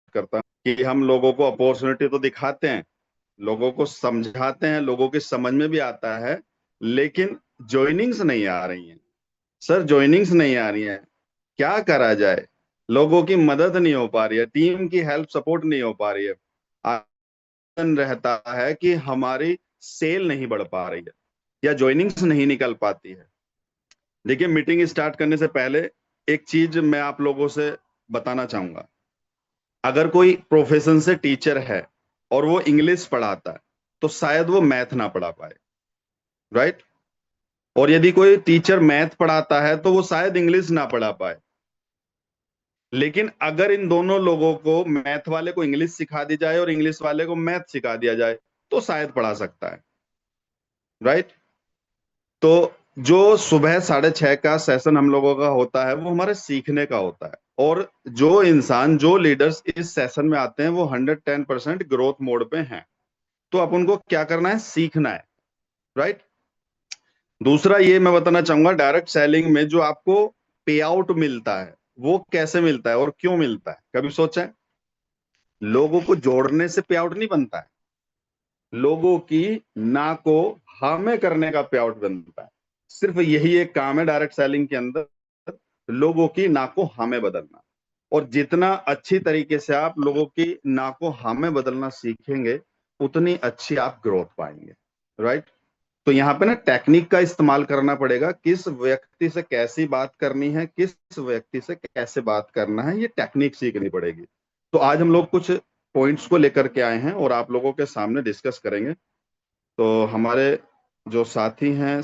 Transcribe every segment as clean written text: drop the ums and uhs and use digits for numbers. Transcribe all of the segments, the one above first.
करता हूँ कि हम लोगों को अपॉर्चुनिटी तो दिखाते हैं, लोगों को समझाते हैं, लोगों की समझ में भी आता है, लेकिन ज्वाइनिंग्स नहीं आ रही हैं। सर ज्वाइनिंग्स नहीं आ रही हैं, क्या करा जाए? लोगों की मदद नहीं हो पा रही है, टीम की हेल्प सपोर्ट नहीं हो पा रही है। आनंद रहता है कि हमारी सेल नहीं बढ़ पा रही है या ज्वाइनिंग्स नहीं निकल पाती है। देखिए, मीटिंग स्टार्ट करने से पहले एक चीज मैं आप लोगों से बताना चाहूंगा। अगर कोई प्रोफेशन से टीचर है और वो इंग्लिश पढ़ाता है, तो शायद वो मैथ ना पढ़ा पाए, राइट? और यदि कोई टीचर मैथ पढ़ाता है तो वो शायद इंग्लिश ना पढ़ा पाए। लेकिन अगर इन दोनों लोगों को, मैथ वाले को इंग्लिश सिखा दी जाए और इंग्लिश वाले को मैथ सिखा दिया जाए, तो शायद पढ़ा सकता है, राइट? तो जो सुबह 6:30 का सेशन हम लोगों का होता है, वो हमारे सीखने का होता है। और जो इंसान, जो लीडर्स इस सेशन में आते हैं, वो 110% ग्रोथ मोड पे हैं। तो अब उनको क्या करना है? सीखना है, राइट? दूसरा ये मैं बताना चाहूंगा, डायरेक्ट सेलिंग में जो आपको पे आउट मिलता है, वो कैसे मिलता है और क्यों मिलता है, कभी सोचा है? लोगों को जोड़ने से पे आउट नहीं बनता है, लोगों की ना को हाँ में करने का पे आउट बनता है। सिर्फ यही एक काम है डायरेक्ट सेलिंग के अंदर, लोगों की ना को हाँ में बदलना। और जितना अच्छी तरीके से आप लोगों की ना को हाँ में बदलना सीखेंगे, उतनी अच्छी आप ग्रोथ पाएंगे, राइट? तो यहाँ पे ना टेक्निक का इस्तेमाल करना पड़ेगा, किस व्यक्ति से कैसी बात करनी है, किस व्यक्ति से कैसे बात करना है, ये टेक्निक सीखनी पड़ेगी। तो आज हम लोग कुछ पॉइंट्स को लेकर के आए हैं और आप लोगों के सामने डिस्कस करेंगे। तो हमारे जो साथी हैं,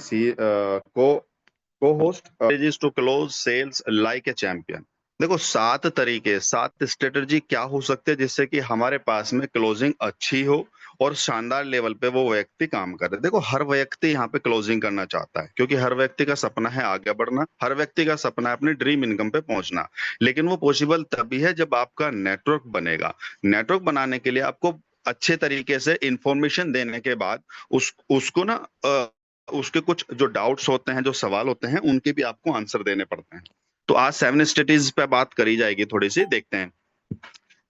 को host is to close sales like a champion. देखो, 7 तरीके, 7 स्ट्रेटजी क्या हो सकते हैं जिससे कि हमारे पास में क्लोजिंग अच्छी हो और शानदार लेवल पे वो व्यक्ति काम करे। देखो, हर व्यक्ति यहाँ पे क्लोजिंग करना चाहता है, क्योंकि हर व्यक्ति का सपना है आगे बढ़ना, हर व्यक्ति का सपना है अपनी ड्रीम इनकम पे पहुंचना। लेकिन वो पॉसिबल तभी है जब आपका नेटवर्क बनेगा। नेटवर्क बनाने के लिए आपको अच्छे तरीके से इंफॉर्मेशन देने के बाद उसको ना उसके कुछ जो डाउट्स होते हैं, जो सवाल होते हैं, उनके भी आपको आंसर देने पड़ते हैं। तो आज 7 स्ट्रेटेजीज पे बात करी जाएगी, थोड़ी सी देखते हैं।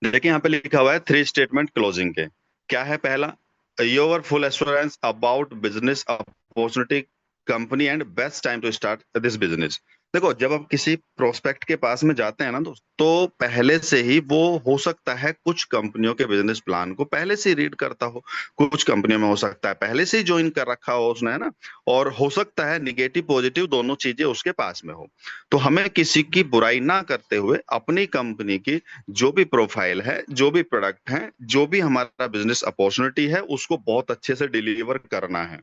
देखिए, यहाँ पे लिखा हुआ है 3 स्टेटमेंट क्लोजिंग के। क्या है पहला? Your full assurance about business opportunity, company and best time to start this business. देखो, जब आप किसी प्रोस्पेक्ट के पास में जाते हैं ना दोस्त, तो पहले से ही वो हो सकता है कुछ कंपनियों के बिजनेस प्लान को पहले से ही रीड करता हो, कुछ कंपनियों में हो सकता है पहले से ही ज्वाइन कर रखा हो उसने, है ना? और हो सकता है निगेटिव पॉजिटिव दोनों चीजें उसके पास में हो। तो हमें किसी की बुराई ना करते हुए अपनी कंपनी की जो भी प्रोफाइल है, जो भी प्रोडक्ट है, जो भी हमारा बिजनेस अपॉर्चुनिटी है, उसको बहुत अच्छे से डिलीवर करना है।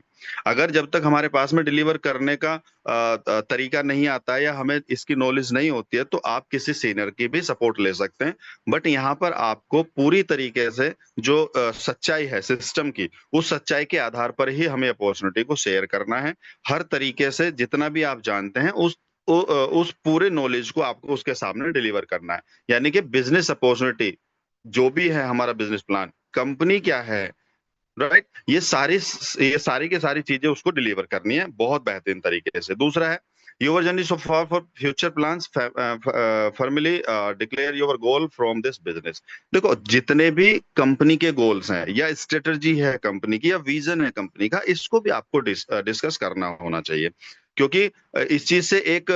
अगर जब तक हमारे पास में डिलीवर करने का तरीका नहीं आता है या हमें इसकी नॉलेज नहीं होती है, तो आप किसी सीनियर की भी सपोर्ट ले सकते हैं। बट यहाँ पर आपको पूरी तरीके से जो सच्चाई है सिस्टम की, उस सच्चाई के आधार पर ही हमें अपॉर्चुनिटी को शेयर करना है। हर तरीके से जितना भी आप जानते हैं, उस पूरे नॉलेज को आपको उसके सामने डिलीवर करना है। यानी कि बिजनेस अपॉर्चुनिटी जो भी है, हमारा बिजनेस प्लान, कंपनी क्या है, राइट, ये सारी की सारी चीजें उसको डिलीवर करनी है बहुत बेहतरीन तरीके से। दूसरा है your journey so far for future plans, formally declare your goal from this business. देखो, जितने भी कंपनी के गोल्स हैं या स्ट्रेटजी है कंपनी की या विजन है कंपनी का, इसको भी आपको डिस्कस करना होना चाहिए। क्योंकि इस चीज से एक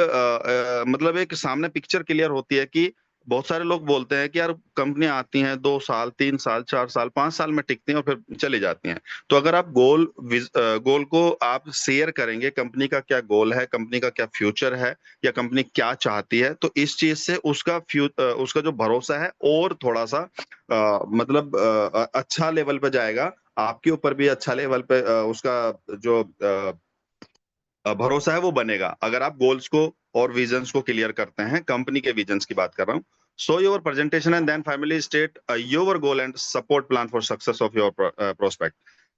मतलब एक सामने पिक्चर क्लियर होती है कि बहुत सारे लोग बोलते हैं कि यार कंपनियां आती हैं 2 साल 3 साल 4 साल 5 साल में टिकती हैं और फिर चली जाती हैं। तो अगर आप गोल को आप शेयर करेंगे, कंपनी का क्या गोल है, कंपनी का क्या फ्यूचर है, या कंपनी क्या चाहती है, तो इस चीज से उसका जो भरोसा है और थोड़ा सा मतलब अच्छा लेवल पे जाएगा। आपके ऊपर भी अच्छा लेवल पे उसका जो भरोसा है वो बनेगा, अगर आप गोल्स को और विजन्स को क्लियर करते हैं। कंपनी के विजन्स की बात कर रहा हूँ। So your presentation and then family state your goal and support plan for success of your prospect.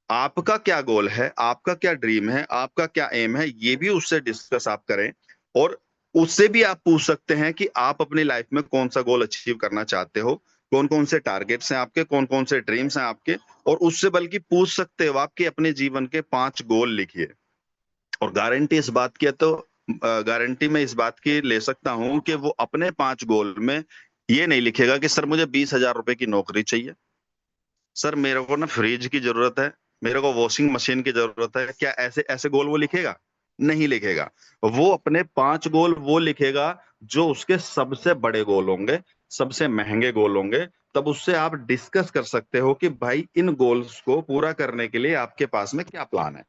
आपका क्या गोल है, आपका क्या ड्रीम है, आपका क्या एम है, ये भी उससे डिस्कस आप करें। और उससे भी आप पूछ सकते हैं कि आप अपनी लाइफ में कौन सा गोल अचीव करना चाहते हो, कौन कौन से टारगेट्स हैं आपके, कौन कौन से ड्रीम्स हैं आपके। और उससे बल्कि पूछ सकते हो आपके अपने जीवन के 5 गोल लिखिए। और गारंटी इस बात की है, तो गारंटी मैं इस बात की ले सकता हूं कि वो अपने 5 गोल में ये नहीं लिखेगा कि सर मुझे 20,000 रुपए की नौकरी चाहिए, सर मेरे को ना फ्रिज की जरूरत है, मेरे को वॉशिंग मशीन की जरूरत है। क्या ऐसे ऐसे गोल वो लिखेगा? नहीं लिखेगा। वो अपने 5 गोल वो लिखेगा जो उसके सबसे बड़े गोल होंगे, सबसे महंगे गोल होंगे। तब उससे आप डिस्कस कर सकते हो कि भाई इन गोल्स को पूरा करने के लिए आपके पास में क्या प्लान है।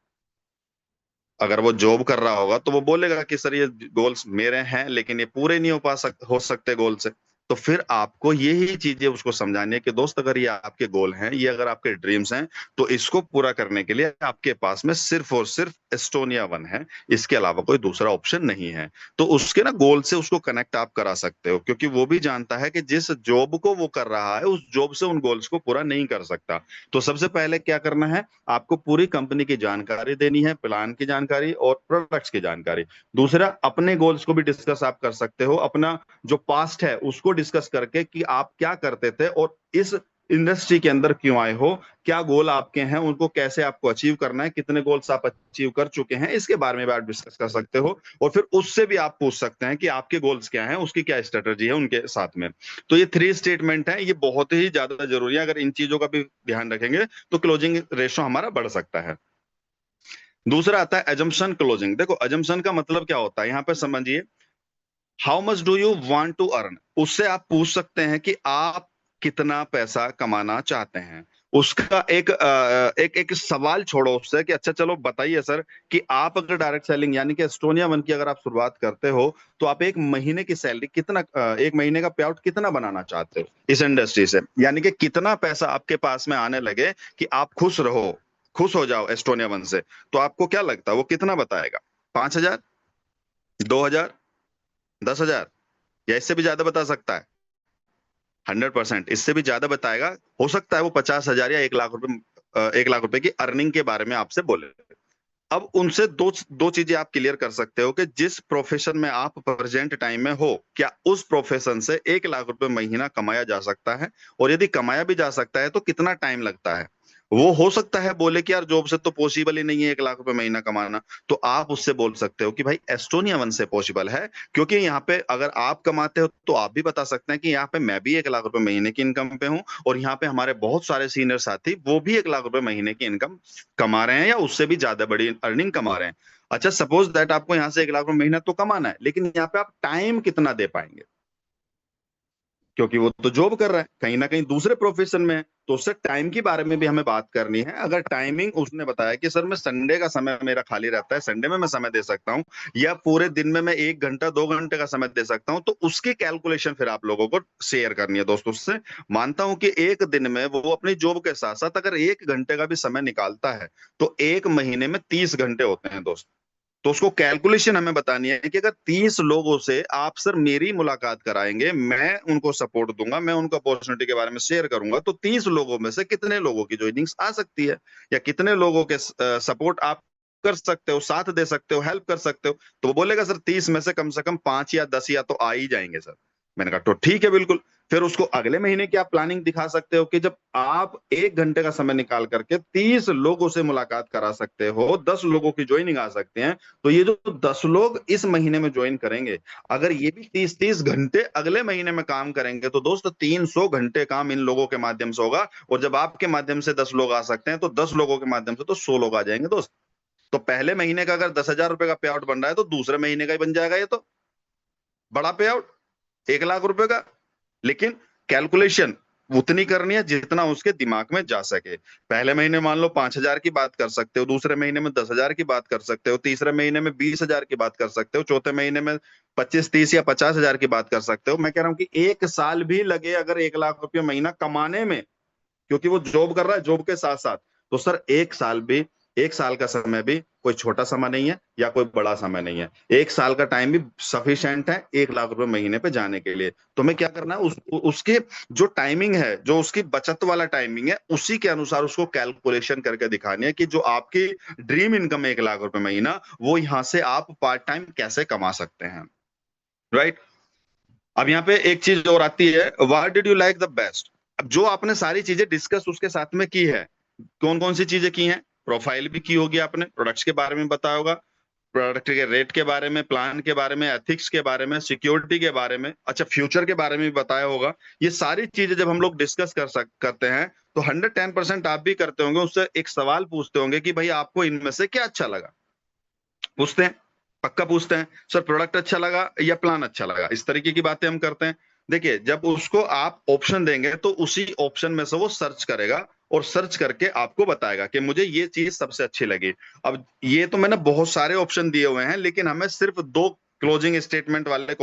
अगर वो जॉब कर रहा होगा तो वो बोलेगा कि सर ये गोल्स मेरे हैं लेकिन ये पूरे नहीं हो सकते गोल से। तो फिर आपको यही चीजें उसको समझानी है कि दोस्त अगर ये आपके गोल हैं, ये अगर आपके ड्रीम्स हैं, तो इसको पूरा करने के लिए आपके पास में सिर्फ और सिर्फ एस्टोनिया वन है, इसके अलावा कोई दूसरा ऑप्शन नहीं है। तो उसके ना गोल से उसको कनेक्ट आप करा सकते हो, क्योंकि वो भी जानता है कि जिस जॉब को वो कर रहा है उस जॉब से उन गोल्स को पूरा नहीं कर सकता। तो सबसे पहले क्या करना है, आपको पूरी कंपनी की जानकारी देनी है, प्लान की जानकारी और प्रोडक्ट्स की जानकारी। दूसरा, अपने गोल्स को भी डिस्कस आप कर सकते हो, अपना जो पास्ट है उसको डिस्कस करके कि आप क्या करते थे और इस इंडस्ट्री के अंदर क्यों आए हो, क्या गोल आपके हैं, उनको कैसे आपको अचीव करना है, कितने गोल्स आप अचीव कर चुके हैं, इसके बारे में भी आप डिस्कस कर सकते हो। और फिर उससे भी आप पूछ सकते हैं कि आपके गोल्स क्या हैं, उसकी क्या स्ट्रेटेजी है उनके साथ में। तो ये 3 स्टेटमेंट है, ये बहुत ही ज्यादा जरूरी है। अगर इन चीजों का भी ध्यान रखेंगे तो क्लोजिंग रेशो हमारा बढ़ सकता है। दूसरा आता है एजम्पशन क्लोजिंग। देखो एजम्पशन का मतलब क्या होता है, यहाँ पे समझिए, how much do you want to earn. उससे आप पूछ सकते हैं कि आप कितना पैसा कमाना चाहते हैं। उसका एक सवाल छोड़ो उससे कि अच्छा चलो बताइए सर कि आप अगर डायरेक्ट सेलिंग यानी कि एस्टोनिया वन की अगर आप शुरुआत करते हो तो आप एक महीने की सैलरी कितना, एक महीने का पे आउट कितना बनाना चाहते हो इस इंडस्ट्री से, यानी कि कितना पैसा आपके पास में आने लगे कि आप खुश रहो, खुश हो जाओ एस्टोनिया वन से। तो आपको क्या लगता है वो कितना बताएगा? 5,000, 2,000, 10,000, या इससे भी ज्यादा बता सकता है? 100% इससे भी ज्यादा बताएगा। हो सकता है वो 50,000 या 1 लाख रुपए, 1 लाख रुपए की अर्निंग के बारे में आपसे बोले। अब उनसे दो दो चीजें आप क्लियर कर सकते हो कि जिस प्रोफेशन में आप प्रेजेंट टाइम में हो, क्या उस प्रोफेशन से 1 लाख रुपए महीना कमाया जा सकता है, और यदि कमाया भी जा सकता है तो कितना टाइम लगता है। वो हो सकता है बोले कि यार जॉब से तो पॉसिबल ही नहीं है 1 लाख रुपए महीना कमाना। तो आप उससे बोल सकते हो कि भाई एस्टोनिया वन से पॉसिबल है, क्योंकि यहाँ पे अगर आप कमाते हो तो आप भी बता सकते हैं कि यहाँ पे मैं भी 1 लाख रुपए महीने की इनकम पे हूँ, और यहाँ पे हमारे बहुत सारे सीनियर साथी वो भी 1 लाख रुपए महीने की इनकम कमा रहे हैं या उससे भी ज्यादा बड़ी अर्निंग कमा रहे हैं। अच्छा सपोज दैट आपको यहाँ से 1 लाख रुपए महीना तो कमाना है, लेकिन यहाँ पे आप टाइम कितना दे पाएंगे, क्योंकि वो तो जॉब कर रहा है कहीं ना कहीं दूसरे प्रोफेशन में है। तो उससे टाइम की बारे में भी हमें बात करनी है। अगर टाइमिंग उसने बताया कि सर मैं संडे का समय मेरा खाली रहता है, संडे में मैं समय दे सकता हूँ, या पूरे दिन में मैं 1 घंटा 2 घंटे का समय दे सकता हूँ, तो उसकी कैलकुलेशन फिर आप लोगों को शेयर करनी है दोस्तों से। मानता हूं कि एक दिन में वो अपनी जॉब के साथ साथ अगर 1 घंटे का भी समय निकालता है तो एक महीने में 30 घंटे होते हैं दोस्त। तो उसको कैलकुलेशन हमें बतानी है कि अगर 30 लोगों से आप सर मेरी मुलाकात कराएंगे, मैं उनको सपोर्ट दूंगा, मैं उनको अपॉर्चुनिटी के बारे में शेयर करूंगा, तो 30 लोगों में से कितने लोगों की ज्वाइनिंग्स आ सकती है, या कितने लोगों के सपोर्ट आप कर सकते हो, साथ दे सकते हो, हेल्प कर सकते हो। तो वो बोलेगा सर 30 में से कम 5 या 10 या तो आ ही जाएंगे सर। मैंने कहा तो ठीक है बिल्कुल। फिर उसको अगले महीने की आप प्लानिंग दिखा सकते हो कि जब आप 1 घंटे का समय निकाल करके 30 लोगों से मुलाकात करा सकते हो, 10 लोगों की ज्वाइनिंग आ सकते हैं, तो ये जो 10 लोग इस महीने में ज्वाइन करेंगे, अगर ये भी 30-30 घंटे अगले महीने में काम करेंगे तो दोस्त 300 घंटे काम इन लोगों के माध्यम से होगा। और जब आपके माध्यम से 10 लोग आ सकते हैं तो 10 लोगों के माध्यम से तो 100 लोग आ जाएंगे दोस्त। तो पहले महीने का अगर 10,000 रुपए का पे आउट बन रहा है तो दूसरे महीने का ही बन जाएगा ये तो बड़ा पे आउट, 1 लाख रुपए का। लेकिन कैलकुलेशन उतनी करनी है जितना उसके दिमाग में जा सके। पहले महीने मान लो 5,000 की बात कर सकते हो, दूसरे महीने में 10,000 की बात कर सकते हो, तीसरे महीने में 20,000 की बात कर सकते हो, चौथे महीने में 25, 30 या 50,000 की बात कर सकते हो। मैं कह रहा हूं कि 1 साल भी लगे अगर 1 लाख रुपये महीना कमाने में, क्योंकि वो जॉब कर रहा है जॉब के साथ साथ, तो सर 1 साल भी, 1 साल का समय भी कोई छोटा समय नहीं है या कोई बड़ा समय नहीं है। 1 साल का टाइम भी सफिशिएंट है 1 लाख रुपए महीने पे जाने के लिए। तो हमें क्या करना है, उसके जो टाइमिंग है, जो उसकी बचत वाला टाइमिंग है, उसी के अनुसार उसको कैलकुलेशन करके दिखानी है कि जो आपकी ड्रीम इनकम है 1 लाख रुपए महीना, वो यहाँ से आप पार्ट टाइम कैसे कमा सकते हैं। राइट। अब यहाँ पे एक चीज और आती है, what did you like the best. अब जो आपने सारी चीजें डिस्कस उसके साथ में की है, कौन कौन सी चीजें की हैं, प्रोफाइल भी की होगी आपने, प्रोडक्ट्स के बारे में बताया होगा, प्रोडक्ट के रेट के बारे में, प्लान के बारे में, एथिक्स के बारे में, सिक्योरिटी के बारे में, अच्छा फ्यूचर के बारे में भी बताया होगा। ये सारी चीजें जब हम लोग डिस्कस करते हैं तो 110% आप भी करते होंगे, उससे एक सवाल पूछते होंगे कि भाई आपको इनमें से क्या अच्छा लगा। पूछते हैं, पक्का पूछते हैं, सर प्रोडक्ट अच्छा लगा या प्लान अच्छा लगा, इस तरीके की बातें हम करते हैं। देखिए जब उसको आप ऑप्शन देंगे तो उसी ऑप्शन में से वो सर्च करेगा और सर्च करके आपको बताएगा कि मुझे ये चीज सबसे अच्छी लगी। अब ये तो मैंने बहुत सारे ऑप्शन दिए हुए हैं, लेकिन हमें सिर्फ दो क्लोजिंग स्टेटमेंट वाले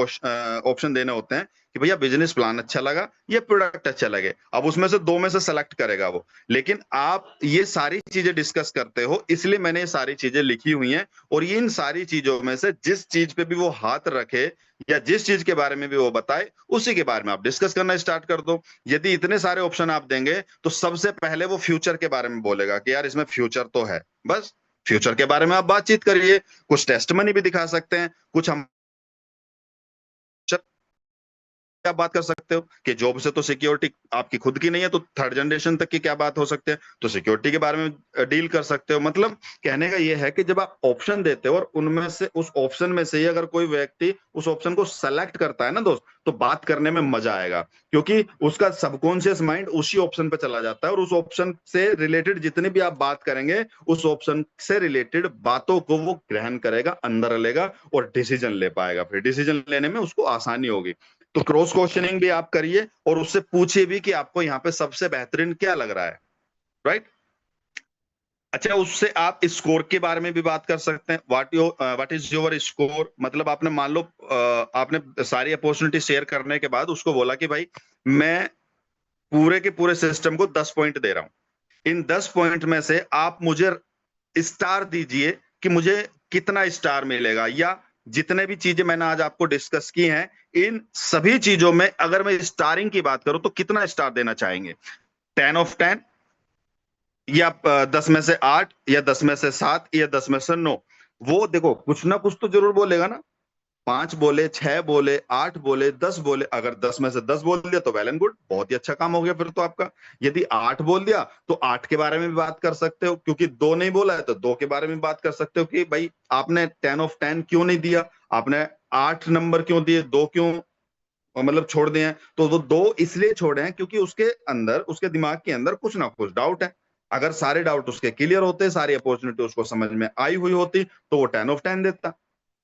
ऑप्शन देने होते हैं कि भैया बिजनेस प्लान अच्छा लगा या प्रोडक्ट अच्छा लगे। अब उसमें से दो में से सेलेक्ट करेगा वो। लेकिन आप ये सारी चीजें डिस्कस करते हो, इसलिए मैंने ये सारी चीजें लिखी हुई हैं। और ये इन सारी चीजों में से जिस चीज पे भी वो हाथ रखे या जिस चीज के बारे में भी वो बताए, उसी के बारे में आप डिस्कस करना स्टार्ट कर दो। यदि इतने सारे ऑप्शन आप देंगे तो सबसे पहले वो फ्यूचर के बारे में बोलेगा कि यार इसमें फ्यूचर तो है। बस फ्यूचर के बारे में आप बातचीत करिए, कुछ टेस्ट मनी भी दिखा सकते हैं, कुछ हम क्या बात कर सकते हो कि जॉब से तो सिक्योरिटी आपकी खुद की नहीं है, तो थर्ड जनरेशन तक की क्या बात हो सकती है, तो सिक्योरिटी के बारे में डील कर सकते हो। मतलब कहने का यह है कि जब आप ऑप्शन देते हो और उनमें से उस ऑप्शन में से ही अगर कोई व्यक्ति उस ऑप्शन को सेलेक्ट करता है ना दोस्त, तो बात करने में मजा आएगा, क्योंकि उसका सबकॉन्शियस माइंड उसी ऑप्शन पे चला जाता है और उस ऑप्शन से रिलेटेड जितनी भी आप बात करेंगे, उस ऑप्शन से रिलेटेड बातों को वो ग्रहण करेगा, अंदर लेगा और डिसीजन ले पाएगा। फिर डिसीजन लेने में उसको आसानी होगी। तो क्रॉस क्वेश्चनिंग भी आप करिए और उससे पूछिए भी कि आपको यहाँ पे सबसे बेहतरीन क्या लग रहा है। राइट। अच्छा, उससे आप स्कोर के बारे में भी बात कर सकते हैं। व्हाट इज योर स्कोर, मतलब आपने मान लो आपने सारी अपॉर्चुनिटी शेयर करने के बाद उसको बोला कि भाई मैं पूरे के पूरे सिस्टम को 10 पॉइंट दे रहा हूं, इन 10 पॉइंट में से आप मुझे स्टार दीजिए कि मुझे कितना स्टार मिलेगा, या जितने भी चीजें मैंने आज आपको डिस्कस की हैं, इन सभी चीजों में अगर मैं स्टारिंग की बात करूं तो कितना स्टार देना चाहेंगे। 10 ऑफ 10, या 10 में से 8, या 10 में से 7, या 10 में से 9। वो देखो कुछ ना कुछ तो जरूर बोलेगा ना। 5 बोले, 6 बोले, 8 बोले, 10 बोले, अगर 10 में से 10 बोल दिया तो वेल एंड गुड, बहुत ही अच्छा काम हो गया फिर तो आपका। यदि 8 बोल दिया तो 8 के बारे में भी बात कर सकते हो, क्योंकि 2 नहीं बोला है तो 2 के बारे में बात कर सकते हो कि भाई आपने 10 ऑफ 10 क्यों नहीं दिया, आपने 8 नंबर क्यों दिए, 2 क्यों मतलब छोड़ दिए हैं। तो वो 2 इसलिए छोड़े हैं क्योंकि उसके अंदर, उसके दिमाग के अंदर कुछ ना कुछ डाउट है। अगर सारे डाउट उसके क्लियर होते, सारी अपॉर्चुनिटी उसको समझ में आई हुई होती, तो वो 10 ऑफ 10 देता।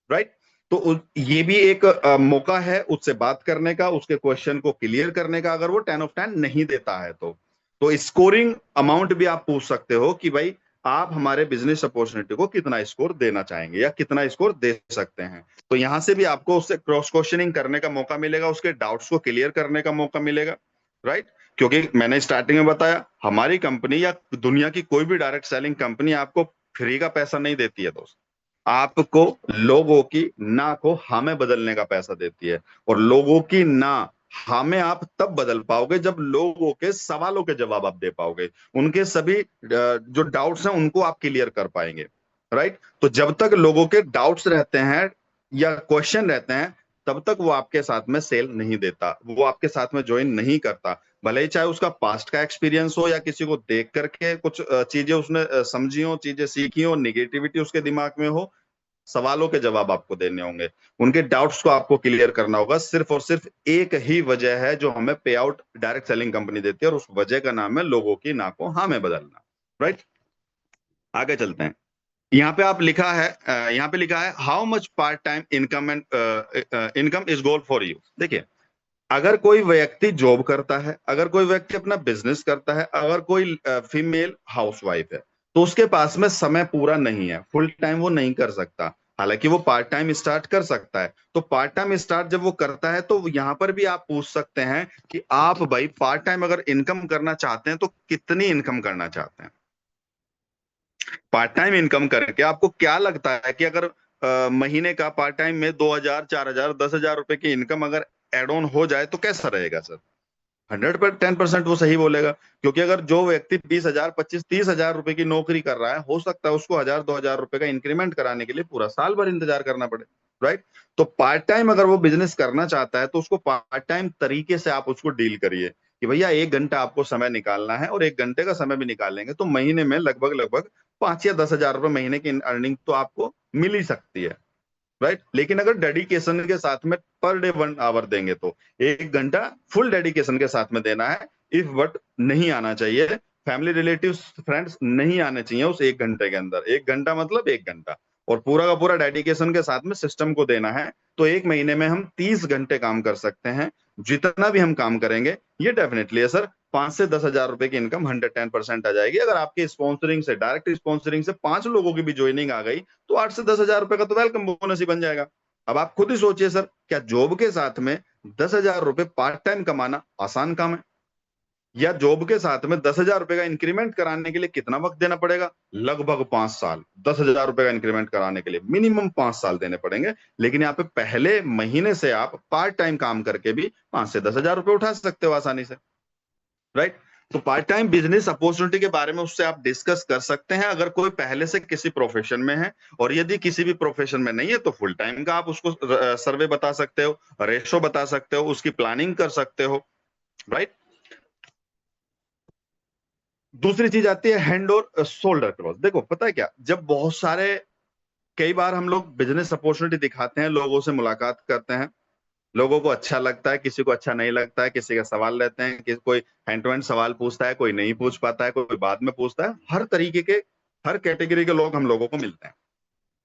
राइट। तो ये भी एक मौका है उससे बात करने का, उसके क्वेश्चन को क्लियर करने का, अगर वो 10 ऑफ 10 नहीं देता है तो स्कोरिंग अमाउंट भी आप पूछ सकते हो कि भाई आप हमारे बिजनेस अपॉर्चुनिटी को कितना स्कोर देना चाहेंगे या कितना स्कोर दे सकते हैं। तो यहां से भी आपको उससे क्रॉस क्वेश्चनिंग करने का मौका मिलेगा, उसके डाउट्स को क्लियर करने का मौका मिलेगा। राइट। क्योंकि मैंने स्टार्टिंग में बताया, हमारी कंपनी या दुनिया की कोई भी डायरेक्ट सेलिंग कंपनी आपको फ्री का पैसा नहीं देती है दोस्त। आपको लोगों की ना को हाँ में बदलने का पैसा देती है, और लोगों की ना हाँ में आप तब बदल पाओगे जब लोगों के सवालों के जवाब आप दे पाओगे, उनके सभी जो डाउट्स हैं उनको आप क्लियर कर पाएंगे। राइट। तो जब तक लोगों के डाउट्स रहते हैं या क्वेश्चन रहते हैं, तब तक वो आपके साथ में सेल नहीं देता, वो आपके साथ में ज्वाइन नहीं करता। भले ही चाहे उसका पास्ट का एक्सपीरियंस हो या किसी को देख करके कुछ चीजें उसने समझी हो, चीजें सीखी हो, निगेटिविटी उसके दिमाग में हो, सवालों के जवाब आपको देने होंगे, उनके डाउट्स को आपको क्लियर करना होगा। सिर्फ और सिर्फ एक ही वजह है जो हमें पे आउट डायरेक्ट सेलिंग कंपनी देती है, और उस वजह का नाम है लोगों की ना को हाँ में बदलना। राइट। आगे चलते हैं। यहाँ पे आप लिखा है, यहाँ पे लिखा है how much part time income and income is goal for you. देखिए, अगर कोई व्यक्ति जॉब करता है, अगर कोई व्यक्ति अपना बिजनेस करता है, अगर कोई फीमेल हाउसवाइफ है, तो उसके पास में समय पूरा नहीं है, फुल टाइम वो नहीं कर सकता। हालांकि वो पार्ट टाइम स्टार्ट कर सकता है। तो पार्ट टाइम स्टार्ट जब वो करता है तो यहाँ पर भी आप पूछ सकते हैं कि आप भाई पार्ट टाइम अगर इनकम करना चाहते हैं तो कितनी इनकम करना चाहते हैं। पार्ट टाइम इनकम करके आपको क्या लगता है कि अगर महीने का पार्ट टाइम में 2,000, 4,000, 10,000 रुपए की इनकम अगर एड ऑन हो जाए तो कैसा रहेगा सर। 110% वो सही बोलेगा, क्योंकि अगर जो व्यक्ति 20,000, 25, 30,000 रुपए की नौकरी कर रहा है, हो सकता है उसको 1,000, 2,000 रुपए का इंक्रीमेंट कराने के लिए पूरा साल भर इंतजार करना पड़े। राइट। तो पार्ट टाइम अगर वो बिजनेस करना चाहता है तो उसको पार्ट टाइम तरीके से आप उसको डील करिए कि भैया 1 घंटा आपको समय निकालना है, और 1 घंटे का समय भी निकाल लेंगे तो महीने में लगभग लगभग 5 या 10 हजार रुपए महीने की अर्निंग तो आपको मिल ही सकती है, राइट। लेकिन अगर डेडिकेशन के साथ में पर डे 1 आवर देंगे तो 1 घंटा फुल डेडिकेशन के साथ में देना है। इफ बट नहीं आना चाहिए, फैमिली रिलेटिव्स फ्रेंड्स नहीं आने चाहिए उस 1 घंटे के अंदर। 1 घंटा मतलब 1 घंटा, और पूरा का पूरा डेडिकेशन के साथ में सिस्टम को देना है। तो एक महीने में हम 30 घंटे काम कर सकते हैं। जितना भी हम काम करेंगे, ये डेफिनेटली है सर, 5 से 10 हजार रुपए की इनकम 110% आ जाएगी। अगर आपके स्पॉन्सरिंग से, डायरेक्ट स्पॉन्सरिंग से 5 लोगों की भी ज्वाइनिंग आ गई तो 8 से 10 हजार रुपए का तो वेलकम बोनस ही बन जाएगा। अब आप खुद ही सोचिए सर, क्या जॉब के साथ में 10 हजार रुपए पार्ट टाइम कमाना आसान काम है? या जॉब के साथ में 10 हजार रुपए का इंक्रीमेंट कराने के लिए कितना वक्त देना पड़ेगा? लगभग 5 साल। 10 हजार रुपए का इंक्रीमेंट कराने के लिए मिनिमम 5 साल देने पड़ेंगे। लेकिन यहाँ पे पहले महीने से आप पार्ट टाइम काम करके भी 5 से 10 हजार रुपए उठा सकते हो आसानी से, राइट। तो पार्ट टाइम बिजनेस अपॉर्चुनिटी के बारे में उससे आप डिस्कस कर सकते हैं, अगर कोई पहले से किसी प्रोफेशन में है। और यदि किसी भी प्रोफेशन में नहीं है तो फुल टाइम का आप उसको सर्वे बता सकते हो, रेशो बता सकते हो, उसकी प्लानिंग कर सकते हो, राइट। दूसरी चीज आती है हैंड और शोल्डर क्रॉस। देखो पता है क्या, जब बहुत सारे, कई बार हम लोग बिजनेस अपॉर्चुनिटी दिखाते हैं, लोगों से मुलाकात करते हैं, लोगों को अच्छा लगता है, किसी को अच्छा नहीं लगता है, किसी का सवाल लेते हैं कि कोई हैंड टू हैंड सवाल पूछता है, कोई नहीं पूछ पाता है, कोई बाद में पूछता है। हर तरीके के, हर कैटेगरी के लोग हम लोगों को मिलते हैं।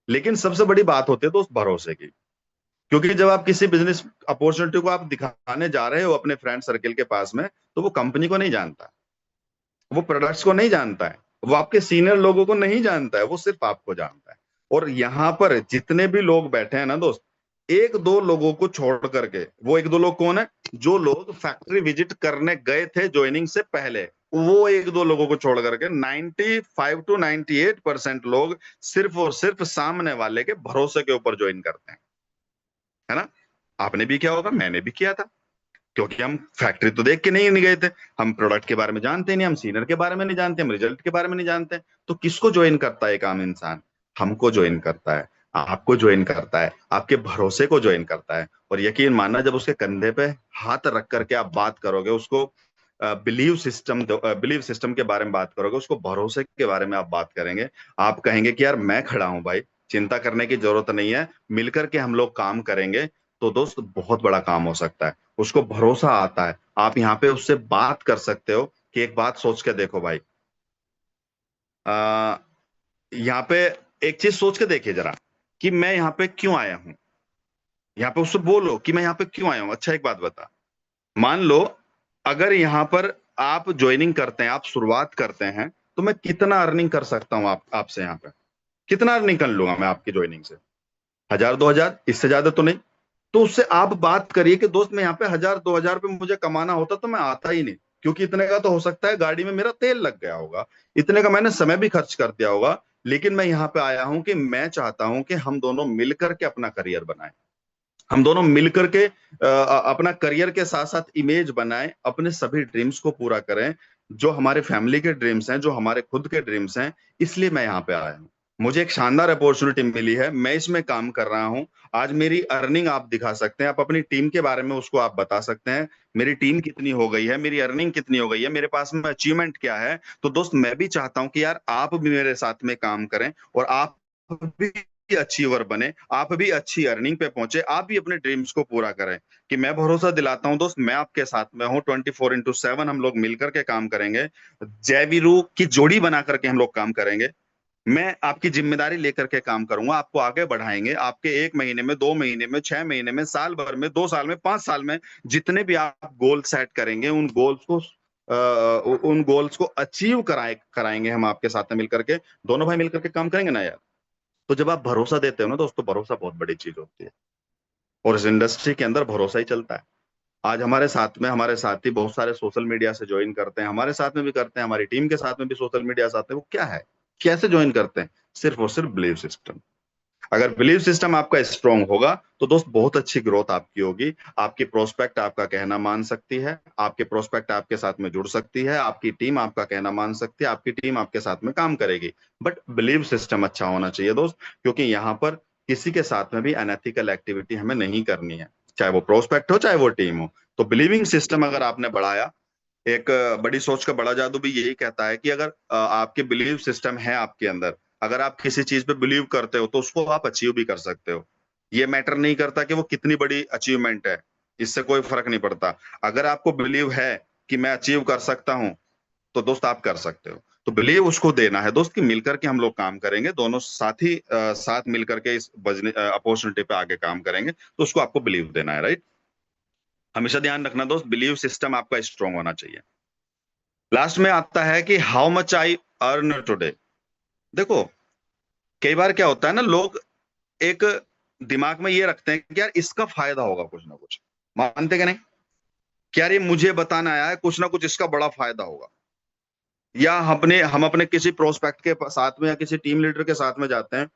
लेकिन सबसे बड़ी बात होती है दोस्त भरोसे की। क्योंकि जब आप किसी बिजनेस अपॉर्चुनिटी को आप दिखाने जा रहे हो अपने फ्रेंड सर्किल के पास में, तो वो कंपनी को नहीं जानता, वो प्रोडक्ट्स को नहीं जानता है, वो आपके सीनियर लोगों को नहीं जानता है, वो सिर्फ आपको जानता है। और यहाँ पर जितने भी लोग बैठे हैं ना दोस्त, एक दो लोगों को छोड़ करके, वो एक दो लोग कौन है? जो लोग फैक्ट्री विजिट करने गए थे ज्वाइनिंग से पहले, वो एक दो लोगों को छोड़ करके 95 to 98% लोग सिर्फ और सिर्फ सामने वाले के भरोसे के ऊपर ज्वाइन करते हैं, है ना। आपने भी किया होगा, मैंने भी किया था। क्योंकि हम फैक्ट्री तो देख के नहीं गए थे, हम प्रोडक्ट के बारे में जानते नहीं, हम सीनियर के बारे में नहीं जानते, हम रिजल्ट के बारे में नहीं जानते। तो किसको ज्वाइन करता है एक आम इंसान? हमको ज्वाइन करता है, आपको ज्वाइन करता है, आपके भरोसे को ज्वाइन करता है। और यकीन मानना, जब उसके कंधे पे हाथ रख करके आप बात करोगे, उसको बिलीव सिस्टम के बारे में बात करोगे, उसको भरोसे के बारे में आप बात करेंगे, आप कहेंगे कि यार मैं खड़ा हूं भाई, चिंता करने की जरूरत नहीं है, मिलकर के हम लोग काम करेंगे। तो दोस्त बहुत बड़ा काम हो सकता है। उसको भरोसा आता है, आप यहाँ पे उससे बात कर सकते हो कि एक बात सोच के देखो भाई, आ, यहाँ पे एक चीज सोच के देखिए जरा, कि मैं यहाँ पे क्यों आया हूँ। यहाँ पे उससे बोलो कि मैं यहाँ पे क्यों आया हूँ। अच्छा एक बात बता, मान लो अगर यहाँ पर आप ज्वाइनिंग करते हैं, आप शुरुआत करते हैं, तो मैं कितना अर्निंग कर सकता हूँ आपसे यहाँ पे? कितना अर्निंग कर लूंगा मैं आपकी ज्वाइनिंग से? 1000 2000, इससे ज्यादा तो नहीं। तो उससे आप बात करिए कि दोस्त मैं यहाँ पे 1000 2000 पे मुझे कमाना होता तो मैं आता ही नहीं, क्योंकि इतने का तो हो सकता है गाड़ी में मेरा तेल लग गया होगा, इतने का मैंने समय भी खर्च कर दिया होगा। लेकिन मैं यहाँ पे आया हूं कि मैं चाहता हूं कि हम दोनों मिलकर के अपना करियर बनाएं, हम दोनों मिलकर के अपना करियर के साथ साथ इमेज बनाएं, अपने सभी ड्रीम्स को पूरा करें, जो हमारे फैमिली के ड्रीम्स हैं, जो हमारे खुद के ड्रीम्स हैं। इसलिए मैं यहाँ पे आया हूँ। मुझे एक शानदार अपॉर्चुनिटी मिली है, मैं इसमें काम कर रहा हूँ। आज मेरी अर्निंग आप दिखा सकते हैं, आप अपनी टीम के बारे में उसको आप बता सकते हैं, मेरी टीम कितनी हो गई है, मेरी अर्निंग कितनी हो गई है, मेरे पास में अचीवमेंट क्या है। तो दोस्त मैं भी चाहता हूँ कि यार आप भी मेरे साथ में काम करें, और आप भी अचीवर बने, आप भी अच्छी अर्निंग पे पहुंचे, आप भी अपने ड्रीम्स को पूरा करें। कि मैं भरोसा दिलाता हूं दोस्त, मैं आपके साथ में हूँ, 24x7 हम लोग मिलकर के काम करेंगे, जय वीरू की जोड़ी बना करके हम लोग काम करेंगे। मैं आपकी जिम्मेदारी लेकर के काम करूंगा, आपको आगे बढ़ाएंगे। आपके 1 महीने में, 2 महीने में, 6 महीने में, साल भर में, 2 साल में, 5 साल में, जितने भी आप गोल सेट करेंगे, उन गोल्स को अचीव कराएंगे हम आपके साथ में मिलकर के। दोनों भाई मिलकर के काम करेंगे ना यार। तो जब आप भरोसा देते हो ना दोस्तों, भरोसा बहुत बड़ी चीज होती है, और इस इंडस्ट्री के अंदर भरोसा ही चलता है। आज हमारे साथ में हमारे साथी बहुत सारे सोशल मीडिया से ज्वाइन करते हैं, हमारे साथ में भी करते हैं, हमारी टीम के साथ में भी सोशल मीडिया से आते हैं। वो क्या है, कैसे ज्वाइन करते हैं? सिर्फ और सिर्फ बिलीव सिस्टम। अगर बिलीव सिस्टम आपका स्ट्रांग होगा तो दोस्त बहुत अच्छी ग्रोथ आपकी होगी। आपकी प्रोस्पेक्ट आपका कहना मान सकती है, आपके प्रोस्पेक्ट आपके साथ में जुड़ सकती है, आपकी टीम आपका कहना मान सकती है, आपकी टीम आपके साथ में काम करेगी। बट बिलीव सिस्टम अच्छा होना चाहिए दोस्त, क्योंकि यहाँ पर किसी के साथ में भी अनएथिकल एक्टिविटी हमें नहीं करनी है, चाहे वो प्रोस्पेक्ट हो चाहे वो टीम हो। तो बिलीविंग सिस्टम अगर आपने बढ़ाया, एक बड़ी सोच का बड़ा जादू भी यही कहता है कि अगर आपके बिलीव सिस्टम है आपके अंदर, अगर आप किसी चीज पे बिलीव करते हो तो उसको आप अचीव भी कर सकते हो। ये मैटर नहीं करता कि वो कितनी बड़ी अचीवमेंट है, इससे कोई फर्क नहीं पड़ता। अगर आपको बिलीव है कि मैं अचीव कर सकता हूँ, तो दोस्त आप कर सकते हो। तो बिलीव उसको देना है दोस्त, कि मिलकर के हम लोग काम करेंगे, दोनों साथी साथ मिलकर के इस अपॉर्चुनिटी पे आगे काम करेंगे, तो उसको आपको बिलीव देना है, राइट। हमेशा ध्यान रखना दोस्त, बिलीव सिस्टम आपका स्ट्रांग होना चाहिए। लास्ट में आता है कि how much I earn today. देखो, कई बार क्या होता है ना, लोग एक दिमाग में ये रखते हैं कि यार इसका फायदा होगा कुछ ना कुछ, मानते कि नहीं, कि यार ये मुझे बताना आया है, कुछ ना कुछ इसका बड़ा फायदा होगा। या हम अपने किसी प्रोस्पेक्ट के साथ में या किसी टीम लीडर के साथ में जाते हैं,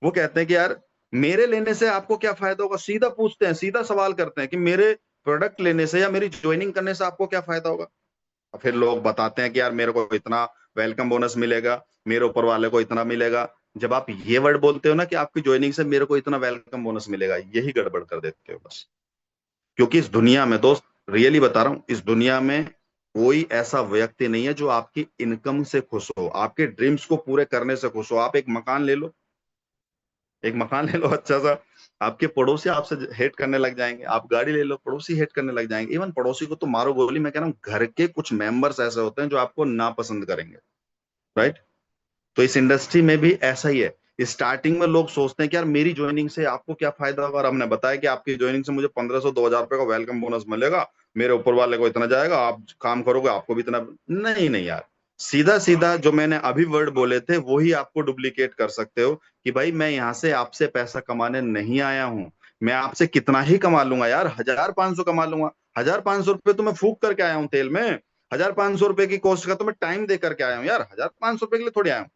वो कहते हैं कि यार मेरे लेने से आपको क्या फायदा होगा, सीधा पूछते हैं, सीधा सवाल करते हैं कि मेरे प्रोडक्ट लेने से या मेरी ज्वाइनिंग करने से आपको क्या फायदा होगा। फिर लोग बताते हैं कि यार मेरे को इतना वेलकम बोनस मिलेगा, मेरे ऊपर वाले को इतना मिलेगा। जब आप ये वर्ड बोलते हो ना कि आपकी ज्वाइनिंग से मेरे को इतना वेलकम बोनस मिलेगा, यही गड़बड़ कर देते हो बस। क्योंकि इस दुनिया में दोस्त, रियली बता रहा हूं, इस दुनिया में कोई ऐसा व्यक्ति नहीं है जो आपकी इनकम से खुश हो, आपके ड्रीम्स को पूरे करने से खुश हो। आप एक मकान ले लो, एक मकान ले लो अच्छा सा, आपके पड़ोसी आपसे हेट करने लग जाएंगे। आप गाड़ी ले लो, पड़ोसी हेट करने लग जाएंगे। इवन पड़ोसी को तो मारो गोली, मैं कह रहा हूँ घर के कुछ मेंबर्स ऐसे होते हैं जो आपको नापसंद करेंगे, राइट। तो इस इंडस्ट्री में भी ऐसा ही है। स्टार्टिंग में लोग सोचते हैं कि यार मेरी ज्वाइनिंग से आपको क्या फायदा होगा, और हमने बताया कि आपकी ज्वाइनिंग से मुझे 1500 2000 रुपए का वेलकम बोनस मिलेगा, मेरे ऊपर वाले को इतना जाएगा, आप काम करोगे आपको भी इतना। नहीं नहीं यार, सीधा सीधा जो मैंने अभी वर्ड बोले थे वही आपको डुप्लीकेट कर सकते हो, कि भाई मैं यहाँ से आपसे पैसा कमाने नहीं आया हूँ। मैं आपसे कितना ही कमा लूंगा यार, 1500 कमा लूंगा। 1500 रुपये तो मैं फूक करके आया हूँ तेल में। 1500 रुपए की कॉस्ट का तो मैं टाइम दे करके आया हूँ यार, 1500 रुपए के लिए थोड़ी आया हूँ।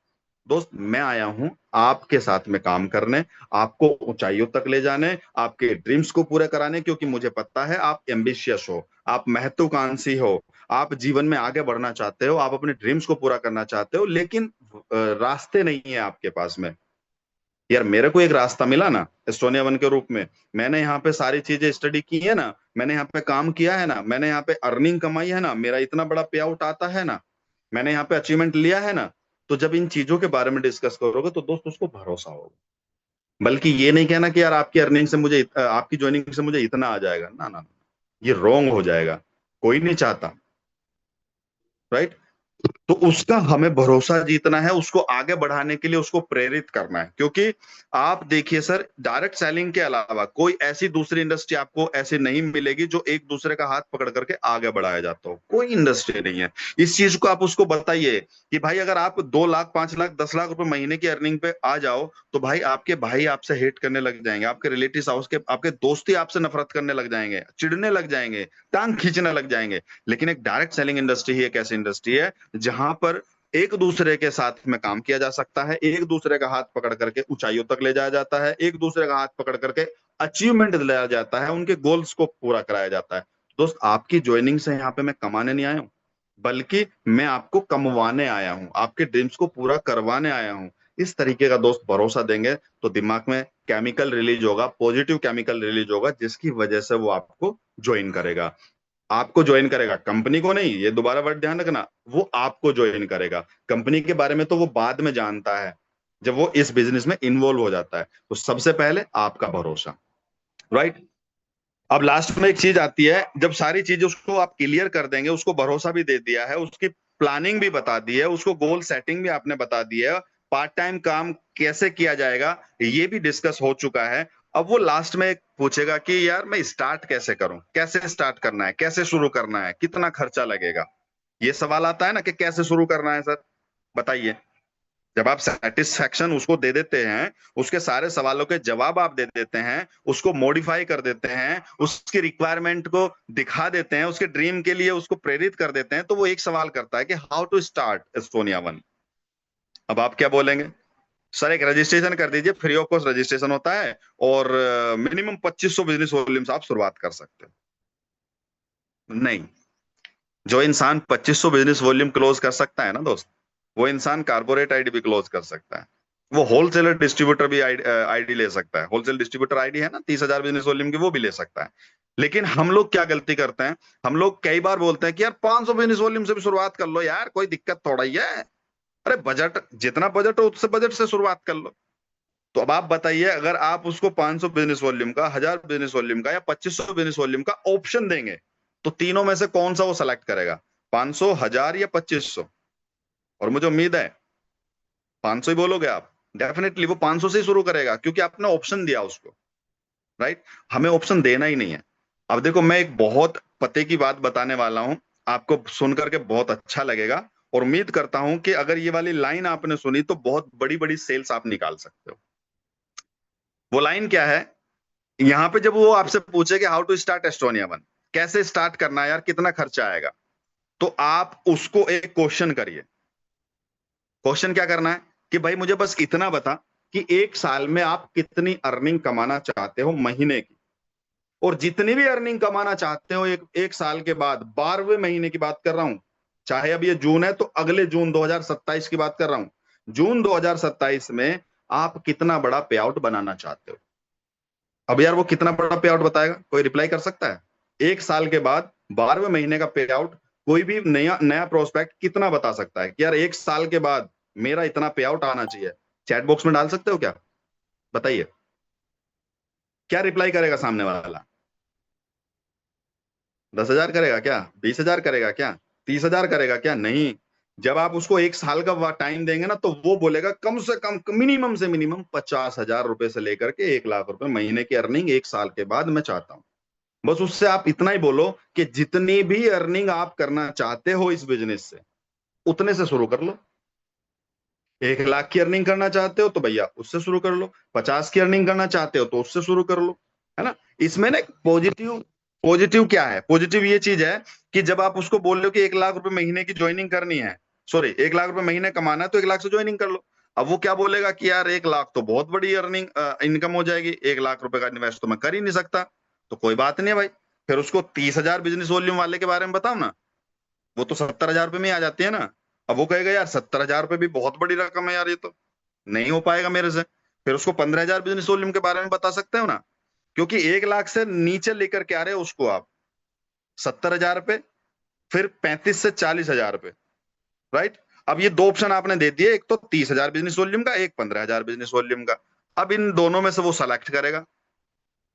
दोस्त मैं आया हूं आपके साथ में काम करने, आपको ऊंचाइयों तक ले जाने, आपके ड्रीम्स को पूरे कराने, क्योंकि मुझे पता है आप एम्बिशियस हो, आप महत्वाकांक्षी हो, आप जीवन में आगे बढ़ना चाहते हो, आप अपने ड्रीम्स को पूरा करना चाहते हो, लेकिन रास्ते नहीं है आपके पास में। यार मेरे को एक रास्ता मिला ना एस्टोनिया वन के रूप में, मैंने यहाँ पे सारी चीजें स्टडी की है ना, मैंने यहाँ पे काम किया है ना, मैंने यहाँ पे अर्निंग कमाई है ना, मेरा इतना बड़ा पे आउट आता है ना, मैंने यहाँ पे अचीवमेंट लिया है ना। तो जब इन चीजों के बारे में डिस्कस करोगे तो दोस्त उसको भरोसा होगा। बल्कि ये नहीं कहना कि यार आपकी अर्निंग से मुझे आपकी ज्वाइनिंग से मुझे इतना आ जाएगा, ना ना ना, ये रॉन्ग हो जाएगा। कोई नहीं चाहता, राइट। तो उसका हमें भरोसा जीतना है, उसको आगे बढ़ाने के लिए उसको प्रेरित करना है। क्योंकि आप देखिए सर, डायरेक्ट सेलिंग के अलावा कोई ऐसी दूसरी इंडस्ट्री आपको ऐसे नहीं मिलेगी जो एक दूसरे का हाथ पकड़ करके आगे बढ़ाया जाता हो, कोई इंडस्ट्री नहीं है। इस चीज को आप उसको बताइए कि भाई अगर आप 2 लाख 5 लाख 10 लाख रुपए महीने की अर्निंग पे आ जाओ, तो भाई आपसे हेट करने लग जाएंगे, आपके रिलेटिव्स हाउस के आपके दोस्ती आपसे नफरत करने लग जाएंगे, चिढ़ने लग जाएंगे, टांग खींचने लग जाएंगे। लेकिन एक डायरेक्ट सेलिंग इंडस्ट्री ही एक ऐसी इंडस्ट्री है जहां पर एक दूसरे के साथ में काम किया जा सकता है, एक दूसरे का हाथ पकड़ करके ऊंचाइयों तक ले जाया जाता है, एक दूसरे का हाथ पकड़ करके अचीवमेंट दिलाया जाता है, उनके गोल्स को पूरा कराया जाता है। दोस्त आपकी ज्वाइनिंग से यहाँ पे मैं कमाने नहीं आया हूँ, बल्कि मैं आपको कमवाने आया हूँ, आपके ड्रीम्स को पूरा करवाने आया हूँ। इस तरीके का दोस्त भरोसा देंगे तो दिमाग में केमिकल रिलीज होगा, पॉजिटिव केमिकल रिलीज होगा, जिसकी वजह से वो आपको ज्वाइन करेगा। आपको ज्वाइन करेगा, कंपनी को नहीं, ये दोबारा वर्ड ध्यान रखना, वो आपको ज्वाइन करेगा। कंपनी के बारे में तो वो बाद में जानता है, जब वो इस बिजनेस में इन्वॉल्व हो जाता है। तो सबसे पहले आपका भरोसा, राइट। अब लास्ट में एक चीज आती है, जब सारी चीजें उसको आप क्लियर कर देंगे, उसको भरोसा भी दे दिया है, उसकी प्लानिंग भी बता दी है, उसको गोल सेटिंग भी आपने बता दी है, पार्ट टाइम काम कैसे किया जाएगा ये भी डिस्कस हो चुका है। अब वो लास्ट में पूछेगा कि यार मैं स्टार्ट कैसे करूं, कैसे स्टार्ट करना है, कैसे शुरू करना है, कितना खर्चा लगेगा। ये सवाल आता है ना कि कैसे शुरू करना है सर, बताइए। जब आप सेटिस्फैक्शन उसको दे देते हैं, उसके सारे सवालों के जवाब आप दे देते हैं, उसको मॉडिफाई कर देते हैं, उसकी रिक्वायरमेंट को दिखा देते हैं, उसके ड्रीम के लिए उसको प्रेरित कर देते हैं, तो वो एक सवाल करता है कि how to start Estonia one. अब आप क्या बोलेंगे, सर एक रजिस्ट्रेशन कर दीजिए, फ्री ऑफ कॉस्ट रजिस्ट्रेशन होता है, और मिनिमम 2500 बिजनेस वॉल्यूम से आप शुरुआत कर सकते हो। नहीं, जो इंसान 2500 बिजनेस वॉल्यूम क्लोज कर सकता है ना दोस्त, वो इंसान कारपोरेट आईडी भी क्लोज कर सकता है। वो होलसेलर डिस्ट्रीब्यूटर भी आईडी ले सकता है, होलसेल डिस्ट्रीब्यूटर आईडी है ना 30,000 बिजनेस वॉल्यूम की, वो भी ले सकता है। लेकिन हम लोग क्या गलती करते हैं, हम लोग कई बार बोलते हैं कि यार 500 बिजनेस वॉल्यूम से भी शुरुआत कर लो यार, कोई दिक्कत थोड़ा ही है। अरे बजट, जितना बजट हो उससे बजट से शुरुआत कर लो। तो अब आप बताइए, अगर आप उसको 500 बिजनेस वॉल्यूम का, 1000 बिजनेस वॉल्यूम का या 2500 बिजनेस वॉल्यूम का ऑप्शन देंगे, तो तीनों में से कौन सा वो सेलेक्ट करेगा? 500, 1000 या 2500? और मुझे उम्मीद है 500 ही बोलोगे आप। डेफिनेटली वो 500 से ही शुरू करेगा, क्योंकि आपने ऑप्शन दिया उसको, राइट। हमें ऑप्शन देना ही नहीं है। अब देखो, मैं एक बहुत पते की बात बताने वाला हूं, आपको सुन करके बहुत अच्छा लगेगा, और उम्मीद करता हूं कि अगर ये वाली लाइन आपने सुनी तो बहुत बड़ी बड़ी सेल्स आप निकाल सकते हो। वो लाइन क्या है? यहाँ पे जब वो आपसे पूछे कि how to start Estonia one, कैसे स्टार्ट करना है यार, कितना खर्चा आएगा, तो आप उसको एक क्वेश्चन करिए। क्वेश्चन क्या करना है कि भाई मुझे बस इतना बता कि एक साल में आप कितनी अर्निंग कमाना चाहते हो महीने की, और जितनी भी अर्निंग कमाना चाहते हो एक एक साल के बाद, 12वें महीने की बात कर रहा हूं, चाहे अब ये जून है तो अगले जून 2027 की बात कर रहा हूं, जून 2027 में आप कितना बड़ा पे आउट बनाना चाहते हो। अब यार वो कितना बड़ा पे आउट बताएगा? कोई रिप्लाई कर सकता है? एक साल के बाद 12वें महीने का पे आउट कोई भी नया नया प्रोस्पेक्ट कितना बता सकता है कि यार एक साल के बाद मेरा इतना पे आउट आना चाहिए? चैट बॉक्स में डाल सकते हो क्या? बताइए, क्या रिप्लाई करेगा सामने वाला? 10,000 करेगा क्या? 20,000 करेगा क्या? 30,000 करेगा क्या? नहीं। जब आप उसको एक साल का टाइम देंगे ना, तो वो बोलेगा कम से कम, मिनिमम से मिनिमम 50,000 रुपए से लेकर के 1 लाख रुपए महीने की अर्निंग एक साल के बाद मैं चाहता हूं। बस उससे आप इतना ही बोलो कि जितनी भी अर्निंग आप करना चाहते हो इस बिजनेस से, उतने से शुरू कर लो। 1 लाख की अर्निंग करना चाहते हो तो भैया उससे शुरू कर लो, 50 की अर्निंग करना चाहते हो तो उससे शुरू कर लो, है ना। इसमें ना पॉजिटिव, पॉजिटिव क्या है? पॉजिटिव ये चीज है कि जब आप उसको बोल रहे हो कि 1 लाख रुपए महीने की ज्वाइनिंग करनी है, सॉरी 1 लाख रुपए महीने कमाना है, तो 1 लाख से ज्वाइनिंग कर लो। अब वो क्या बोलेगा कि यार 1 लाख तो बहुत बड़ी अर्निंग इनकम हो जाएगी, 1 लाख रुपए का इन्वेस्ट तो मैं कर ही नहीं सकता। तो कोई बात नहीं है भाई, फिर उसको 30,000 बिजनेस वॉल्यूम वाले के बारे में बताओ ना, वो तो 70,000 रुपये में ही आ जाती है ना। अब वो कहेगा यार 70,000 रुपये भी बहुत बड़ी रकम है यार, ये तो नहीं हो पाएगा मेरे से। फिर उसको 15,000 बिजनेस वॉल्यूम के बारे में बता सकते हो ना, क्योंकि 1 लाख से नीचे लेकर के आ रहे हो उसको आप 70,000 रुपये, फिर 35 से 40,000 रुपये, राइट। अब ये दो ऑप्शन आपने दे दिए, एक तो 30,000 बिजनेस वॉल्यूम का, एक 15,000 बिजनेस वॉल्यूम का। अब इन दोनों में से वो सेलेक्ट करेगा।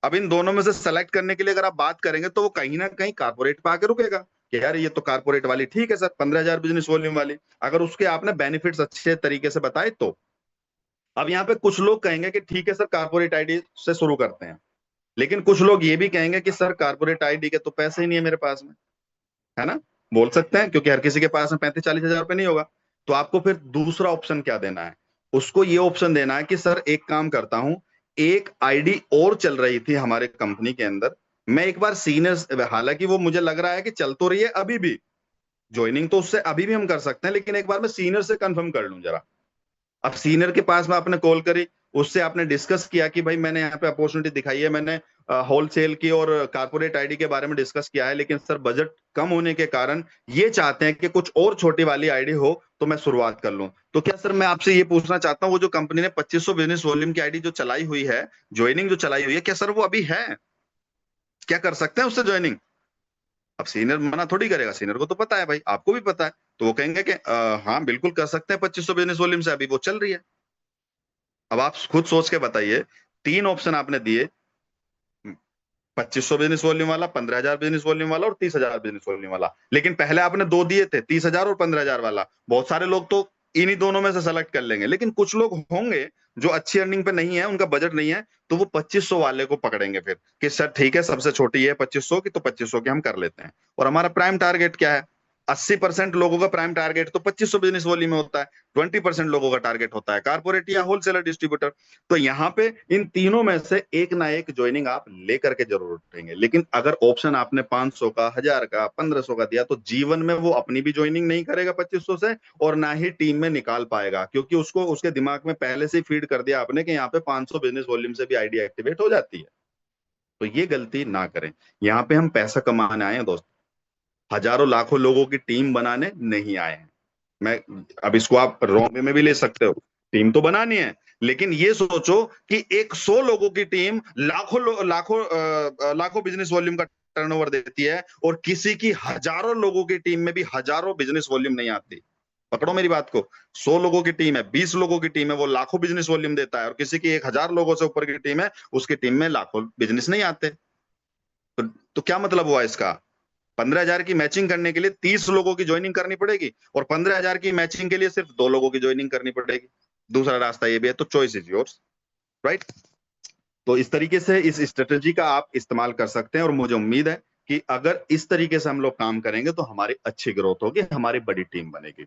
अब इन दोनों में से सेलेक्ट करने के लिए अगर आप बात करेंगे तो वो कहीं ना कहीं कारपोरेट पे आके रुकेगा कि यार ये तो कारपोरेट वाली ठीक है सर, 15,000 बिजनेस वॉल्यूम वाली, अगर उसके आपने बेनिफिट्स अच्छे तरीके से बताए तो। अब यहाँ पे कुछ लोग कहेंगे कि ठीक है सर, कारपोरेट आईडी से शुरू करते हैं, लेकिन कुछ लोग ये भी कहेंगे कि सर कारपोरेट आईडी के तो पैसे ही नहीं है मेरे पास में, है ना। बोल सकते हैं, क्योंकि हर किसी के पास में 35-40 हजार रुपये नहीं होगा। तो आपको फिर दूसरा ऑप्शन क्या देना है? उसको ये ऑप्शन देना है कि सर एक काम करता हूं, एक आईडी और चल रही थी हमारे कंपनी के अंदर, मैं एक बार सीनियर, हालांकि वो मुझे लग रहा है कि चल तो रही है अभी भी, ज्वाइनिंग तो उससे अभी भी हम कर सकते हैं, लेकिन एक बार मैं सीनियर से कंफर्म कर लूं जरा। अब सीनियर के पास में आपने कॉल करी, उससे आपने डिस्कस किया कि भाई मैंने यहाँ पे अपॉर्चुनिटी दिखाई है, मैंने होलसेल की और कारपोरेट आईडी के बारे में डिस्कस किया है, लेकिन सर बजट कम होने के कारण ये चाहते हैं कि कुछ और छोटी वाली आईडी हो तो मैं शुरुआत कर लूं। तो क्या सर मैं आपसे ये पूछना चाहता हूँ, वो जो कंपनी ने 2500 बिजनेस वॉल्यूम की आईडी जो चलाई हुई है, ज्वाइनिंग जो चलाई हुई है, क्या सर वो अभी है? क्या कर सकते हैं उससे ज्वाइनिंग? अब सीनियर मना थोड़ी करेगा, सीनियर को तो पता है भाई, आपको भी पता है, तो वो कहेंगे कि हाँ बिल्कुल कर सकते हैं, 2500 बिजनेस वॉल्यूम से अभी वो चल रही है। अब आप खुद सोच के बताइए, तीन ऑप्शन आपने दिए, 2500 बिजनेस वॉल्यूम वाला, 15,000 बिजनेस वॉल्यूम वाला और 30,000 बिजनेस वॉल्यूम वाला, लेकिन पहले आपने दो दिए थे, 30,000 और 15,000 वाला। बहुत सारे लोग तो इन्हीं दोनों में से सेलेक्ट कर लेंगे, लेकिन कुछ लोग होंगे जो अच्छी अर्निंग पे नहीं है, उनका बजट नहीं है, तो वो 2500 वाले को पकड़ेंगे फिर कि सर ठीक है, सबसे छोटी है 2500 की, तो 2500 की हम कर लेते हैं। और हमारा प्राइम टारगेट क्या है? 80% लोगों का प्राइम टारगेट तो 2500 बिजनेस वॉल्यूम में होता है, 20% लोगों का टारगेट होता है कारपोरेट या होलसेलर डिस्ट्रीब्यूटर। तो यहाँ पे इन तीनों में से एक ना एक ज्वाइनिंग आप लेकर के जरूर उठेंगे, लेकिन अगर ऑप्शन आपने 500 का, 1000 का, 1500 का दिया, तो जीवन में वो अपनी भी ज्वाइनिंग नहीं करेगा 2500 से, और ना ही टीम में निकाल पाएगा, क्योंकि उसको उसके दिमाग में पहले से ही फीड कर दिया आपने कि यहाँ पे 500 बिजनेस वॉल्यूम से भी आईडी एक्टिवेट हो जाती है। तो ये गलती ना करें। यहाँ पे हम पैसा कमाने आए हैं दोस्त, हजारों लाखों लोगों की टीम बनाने नहीं आए हैं। मैं, अब इसको आप रॉन्ग वे में भी ले सकते हो, टीम तो बनानी है, लेकिन ये सोचो कि एक 100 लोगों की टीम लाखों बिजनेस वॉल्यूम का टर्नओवर देती है, और किसी की हजारों लोगों की टीम में भी हजारों बिजनेस वॉल्यूम नहीं आती। पकड़ो मेरी बात को, 100 लोगों की टीम है, 20 लोगों की टीम है, वो लाखों बिजनेस वॉल्यूम देता है, और किसी की 1000 लोगों से ऊपर की टीम है, उसकी टीम में लाखों बिजनेस नहीं आते। तो क्या मतलब हुआ इसका? 15,000 की मैचिंग करने के लिए 30 लोगों की ज्वाइनिंग करनी पड़ेगी, और 15,000 की मैचिंग के लिए सिर्फ 2 लोगों की ज्वाइनिंग करनी पड़ेगी। दूसरा रास्ता ये भी है, तो चॉइस इज योर्स, राइट। तो इस तरीके से इस स्ट्रेटेजी का आप इस्तेमाल कर सकते हैं, और मुझे उम्मीद है कि अगर इस तरीके से हम लोग काम करेंगे तो हमारी अच्छी ग्रोथ होगी, हमारी बड़ी टीम बनेगी,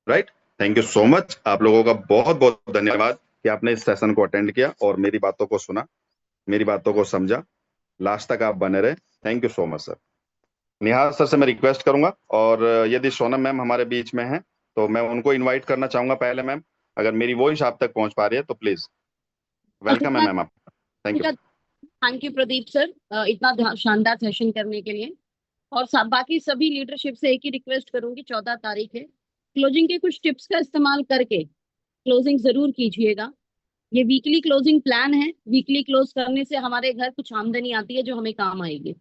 right. Thank you so much, आप लोगों का बहुत बहुत धन्यवाद कि आपने इस सेशन को अटेंड किया और मेरी बातों को सुना, मेरी बातों को समझा, लास्ट तक आप बने रहे। Thank you so much sir. Nihal sir से मैं रिक्वेस्ट करूंगा, और यदि सोनम मैम हमारे बीच में हैं तो मैं उनको इनवाइट करना चाहूंगा पहले मैम, अगर मेरी वॉइस आप तक पहुंच पा रही है तो प्लीज। वेलकम है इतना मैम आप। Thank you. Thank you Pradeep sir, इतना शानदार सेशन करने के लिए। और बाकी सभी लीडरशिप से एक ही रिक्वेस्ट करूंगी, 14 तारीख है, क्लोजिंग के कुछ टिप्स का इस्तेमाल करके क्लोजिंग जरूर कीजिएगा। ये वीकली क्लोजिंग प्लान है, वीकली क्लोज करने से हमारे घर कुछ आमदनी आती है जो हमें काम आएगी।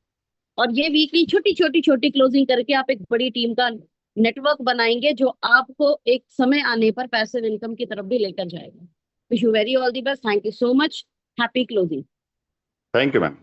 और ये वीकली छोटी छोटी छोटी क्लोजिंग करके आप एक बड़ी टीम का नेटवर्क बनाएंगे, जो आपको एक समय आने पर पैसिव इनकम की तरफ भी लेकर जाएगा। Wish you very all the best, thank you so much, happy closing. Thank you ma'am.